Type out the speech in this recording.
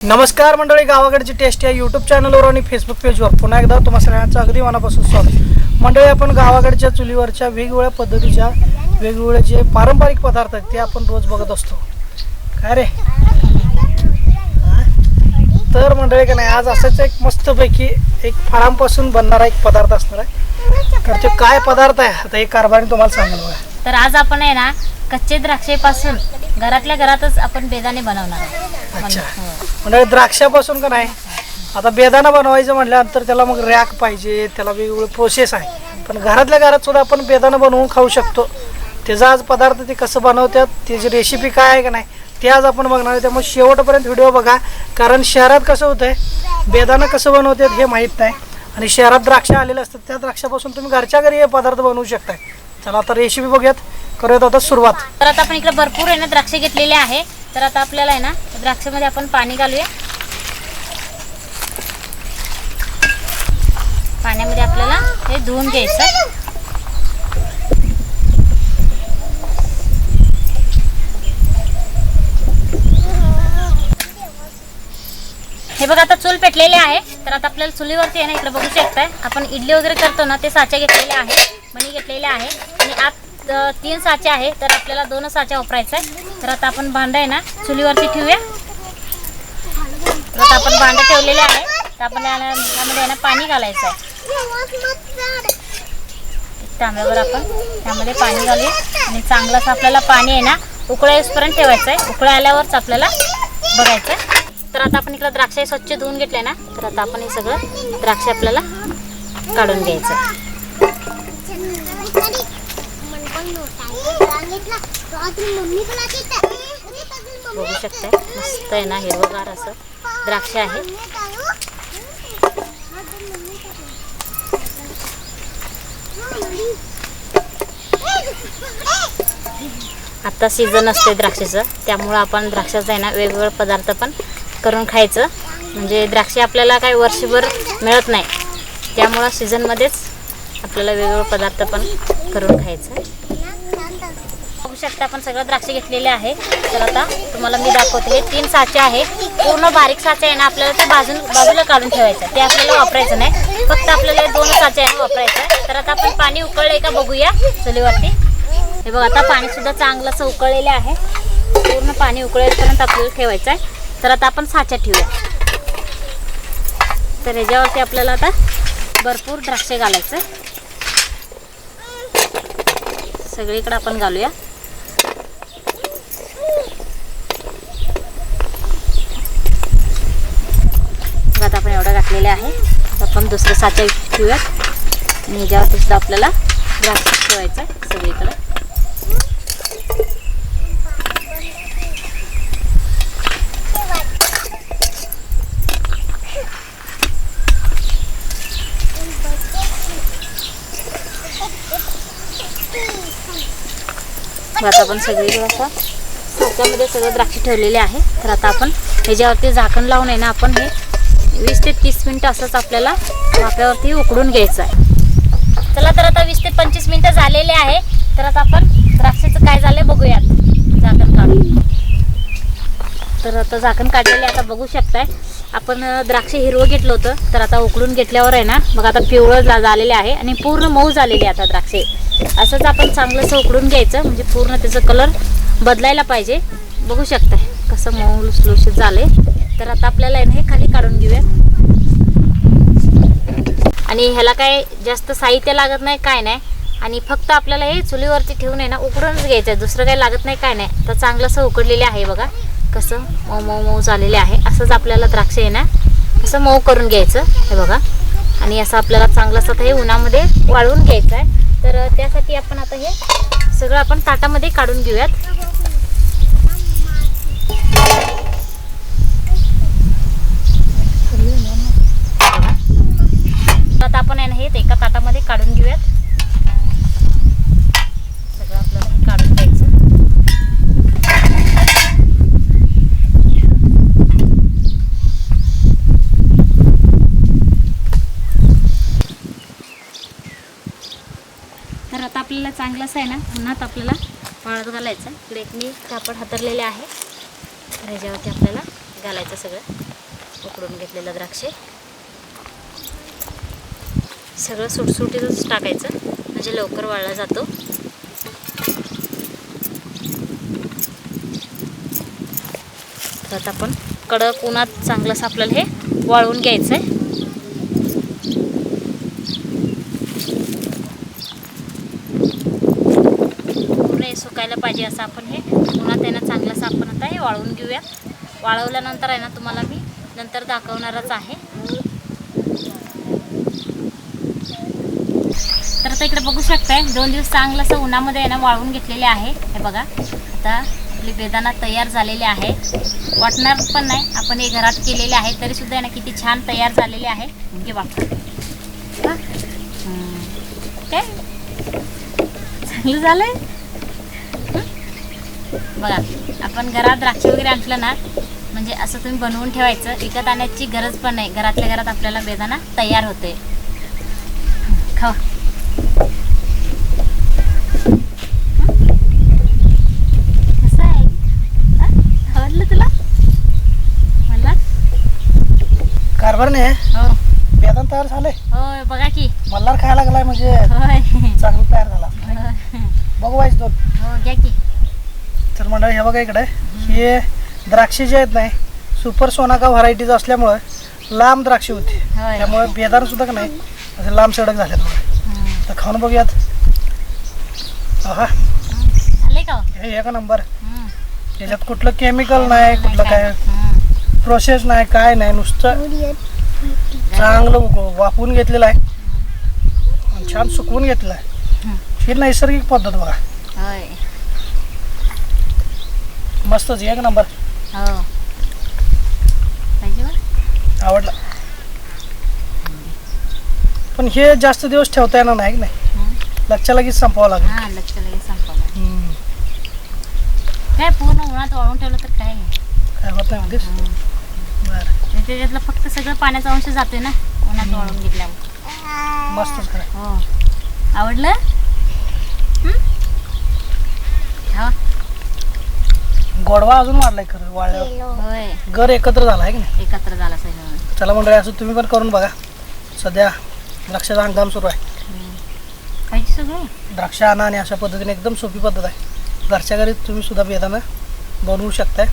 नमस्कार मंडळी, गावाकडची टेस्ट या यूट्यूब चॅनलवर आणि फेसबुक पेजवर पुन्हा एकदा तुम्हा सगळ्यांचं अगदी मनापासून स्वागत. मंडळी, आपण गावाकडच्या चुलीवरच्या वेगवेगळ्या पद्धतीच्या वेगवेगळे जे पारंपरिक पदार्थ आहेत ते आपण रोज बघत असतो. काय रे? तर मंडळी का नाही, आज असंच एक मस्तपैकी एक फळांपासून बनणारा एक पदार्थ असणार आहे. तर ते काय पदार्थ आहे आता हे कारभारी तुम्हाला सांगेल बघा. तर आज आपण आहे ना कच्चे द्राक्षेपासून घरातल्या घरातच आपण बेदाणे बनवणार आहे. अच्छा, म्हणजे द्राक्षापासून का नाही, आता बेदाणा बनवायचं म्हटल्यानंतर त्याला मग रॅक पाहिजे, त्याला वेगवेगळे प्रोसेस आहे. पण घरातल्या घरात सुद्धा आपण बेदाणा बनवून खाऊ शकतो. त्याचा आज पदार्थ ते कसं बनवतात, त्याची रेसिपी काय आहे का नाही ते आज आपण बघणार आहे. त्यामुळे शेवटपर्यंत व्हिडिओ बघा, कारण शहरात कसं होतं आहे बेदाणा कसं बनवतात हे माहीत नाही, आणि शहरात द्राक्ष आलेले असतात त्या द्राक्षापासून तुम्ही घरच्या घरी हे पदार्थ बनवू शकताय. चला आता रेसिपी बघूयात, करूयात आता सुरुवात. तर आता आपण इकडे भरपूर आहे ना द्राक्ष घेतलेले आहे. तर आता आपल्याला आहे ना द्राक्षामध्ये आपण पाणी घालूया. पाण्यामध्ये आपल्याला हे धुवून घ्यायचं. हे बघा आता चूल पेटलेले आहे. तर आता आपल्याला चुलीवरती आहे ना इकडे बघू शकताय आपण इडली वगैरे करतो ना ते साचे घेतलेले आहे, मणी घेतलेले आहे, आणि आत 3 साचे आहे. तर आपल्याला 2 साचे वापरायचं आहे. तर आता आपण भांडं आहे ना चुलीवरती ठेवूया. तर आता आपण भांडं ठेवलेले आहे. तर आपण यामध्ये ना पाणी घालायचं आहे. तांब्यावर आपण त्यामध्ये पाणी घालूया आणि चांगलं असं आपल्याला पाणी आहे ना उकळा येईपर्यंत ठेवायचं आहे. उकळा आल्यावरच आपल्याला बघायचं आहे. तर आता आपण इकडे द्राक्ष स्वच्छ धुवून घेतले ना. तर आता आपण हे सगळं द्राक्ष आपल्याला काढून घ्यायचं आहे. बघू शकताय मस्त आहे ना हिरवगार असं द्राक्ष आहे. आता सीझन असते द्राक्षाचं, त्यामुळं आपण द्राक्षाचं आहे ना वेगवेगळे पदार्थ पण करून खायचं. म्हणजे द्राक्ष आपल्याला काही वर्षभर मिळत नाही, त्यामुळं सीझनमध्येच आपल्याला वेगवेगळे पदार्थ पण करून खायचं. बघू शकता आपण सगळं द्राक्ष घेतलेले आहे. तर आता तुम्हाला मी दाखवते. हे 3 साचे आहे, पूर्ण बारीक साचे आहे ना आपल्याला ते बाजूला काढून ठेवायचं, ते आपल्याला वापरायचं नाही. फक्त आपल्याला 2 साचे आहे वापरायचं आहे. तर आता आपण पाणी उकळलंय का बघूया चुलीवरती. हे बघा आता पाणी सुद्धा चांगलं असं उकळलेलं आहे. पूर्ण पाणी उकळेपर्यंत आपल्याला ठेवायचं आहे. तर आता आपण साच्यात ठेवूया. तर ह्याच्यावरती आपल्याला आता भरपूर द्राक्षे घालायचं. सगळीकडे आपण घालूया. आता आपण एवढं घातलेलं आहे. आपण दुसरं साचा ठेवूयात आणि ह्याच्यावरती सुद्धा आपल्याला द्राक्ष ठेवायचं आहे सगळीकडे. आता आपण सगळीकडे असं साच्यामध्ये सगळं द्राक्ष ठेवलेले आहे. तर आता आपण ह्याच्यावरती झाकण लावून आहे ना आपण हे 20 ते 30 मिनटं असंच आपल्याला वाफ्यावरती उकडून घ्यायचं आहे. चला तर आता 20 ते 25 मिनटं झालेले आहे. तर आता आपण द्राक्षाचं काय झालंय बघूयात. झाकण काढून. तर आता झाकण काढलेले आता बघू शकताय आपण द्राक्ष हिरवं घेतलं होतं. तर आता उकडून घेतल्यावर आहे ना मग आता पिवळं झालेले आहे आणि पूर्ण मऊ झालेले आता द्राक्षे. असंच आपण चांगलंसं उकडून घ्यायचं, म्हणजे पूर्ण त्याचं कलर बदलायला पाहिजे. बघू शकताय कसं मऊ लुसलुशीत झाले. तर आता आपल्याला आहे ना हे खाली काढून घेऊया. आणि ह्याला काय जास्त साहित्य लागत नाही, काय नाही, आणि फक्त आपल्याला हे चुलीवरती ठेवून आहे ना उकडूनच घ्यायचं आहे. दुसरं काही लागत नाही, काय नाही. तर चांगलंसं उकडलेले आहे बघा कसं मऊ मऊ मऊ झालेले आहे. असंच आपल्याला द्राक्ष आहे ना असं मऊ करून घ्यायचं हे बघा. आणि असं आपल्याला चांगलं असं हे उन्हामध्ये वाळवून घ्यायचं आहे. तर त्यासाठी आपण आता हे सगळं आपण ताटामध्ये काढून घेऊयात. आता आपण आहे ना हे एका ताटामध्ये काढून घेऊयात. सगळं आपल्याला हे काढून घ्यायचं. तर आता आपल्याला चांगलं असं आहे ना उन्हात आपल्याला वाळत घालायचं. इकडे एक मी कापड हातरलेले आहे, तर ह्याच्यावरती आपल्याला घालायचं सगळं. उकडून घेतलेलं द्राक्षे सगळं सुटसुटीतच टाकायचं म्हणजे लवकर वाळला जातो. तर आता आपण कडक उन्हात चांगलंच आपल्याला हे वाळवून घ्यायचं आहे. पूर्ण सुकायला पाहिजे असं आपण हे उन्हात आहे ना चांगलंच आपण आता हे वाळवून घेऊया. वाळवल्यानंतर आहे ना तुम्हाला मी नंतर दाखवणारच आहे. तर आता इकडे बघू शकताय 2 दिवस चांगलं असं उन्हामध्ये आहे ना वाळवून घेतलेले आहे. हे बघा आता आपली बेदाना तयार झालेले आहे. वाटणार पण नाही आपण हे घरात केलेले आहे तरी सुद्धा आहे ना किती छान तयार झालेले आहे. घे बाबा काय चांगलं झालंय. बघा आपण घरात द्राक्ष वगैरे आणलं ना म्हणजे असं तुम्ही बनवून ठेवायचं. विकत आणण्याची गरज पण नाही. घरातल्या घरात आपल्याला बेदाना तयार होते. खावा कसं आहे आवडलं तुला मला कारभारने हो बेदाना तयार झाले. होय बघा की मल्हार खायला लागलाय म्हणजे होय चांगलं तयार झाला. बघू वाईस 2 हो घ्या की. तर मंडळी हे बघा इकडे हे द्राक्षे जे आहेत नाही सुपर सोनाका व्हरायटीज असल्यामुळे लांब द्राक्षे होती. होय त्यामुळे बेदार सुद्धा का नाही असे लांब सडक झाले बघा. तर खाऊन बघूयात. हा झाले का हो? हे एक नंबर. याच्यात कुठलं केमिकल नाही कुठलं काय प्रोसेस नाही काय नाही नुसतं चांगलं वाफवून घेतलेलं आहे आणि छान सुकवून घेतलेलं आहे. ही नैसर्गिक पद्धत बघा होय मस्तच एक नंबर. हो पाहिजे बा. आवडलं. पण हे जास्त दिवस ठेवता येणार नाही की नाही लक्षात लगेच संपवावं लागेल. हा लक्ष लगेच संपवलं. काय पूर्ण उन्हात वाळून ठेवलं तर काय काय होत नाही म्हणतेस. बरं आणि त्याच्यातलं फक्त सगळं पाण्याचा अंश जातोय ना उन्हात वाळून घेतल्यावर. मस्तच खरं. हो आवडलं. खावा. गोडवा अजून वाढलाय खरं वाळल्यावर. होय घर एकत्र झाला आहे की नाही. एकत्र झाला सगळं. चला मंडळी असं तुम्ही पण करून बघा. सध्या द्राक्षाचा हंगाम सुरू आहे. खायची सगळं. द्राक्ष आणा आणि अशा पद्धतीने एकदम सोपी पद्धत आहे. घरच्या घरी तुम्ही सुद्धा बेदाना बनवू शकताय.